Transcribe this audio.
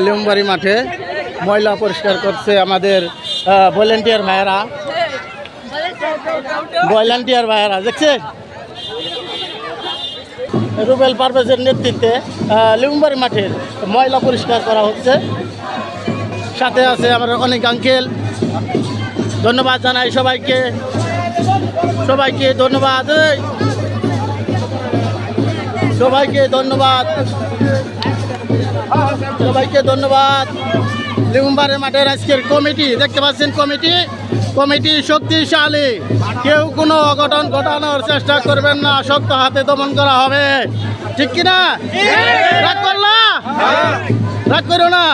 লিমবাড়ি মাঠে ময়লা পরিষ্কার করছে আমাদের ভলেন্টিয়ার ভাইয়েরা দেখছেন রুবেল পারভেজের নেতৃত্বে লিমবাড়ি মাঠের ময়লা পরিষ্কার করা হচ্ছে। সাথে আছে আমার অনেক আঙ্কেল। ধন্যবাদ জানাই সবাইকে ধন্যবাদ, সবাইকে ধন্যবাদ। লিমবাড়ি মাঠের আজকের কমিটি দেখতে পাচ্ছেন, কমিটি শক্তিশালী। কেউ কোনো অঘটন ঘটানোর চেষ্টা করবেন না, শক্ত হাতে দমন করা হবে। ঠিক কিনা? রাগ করো না।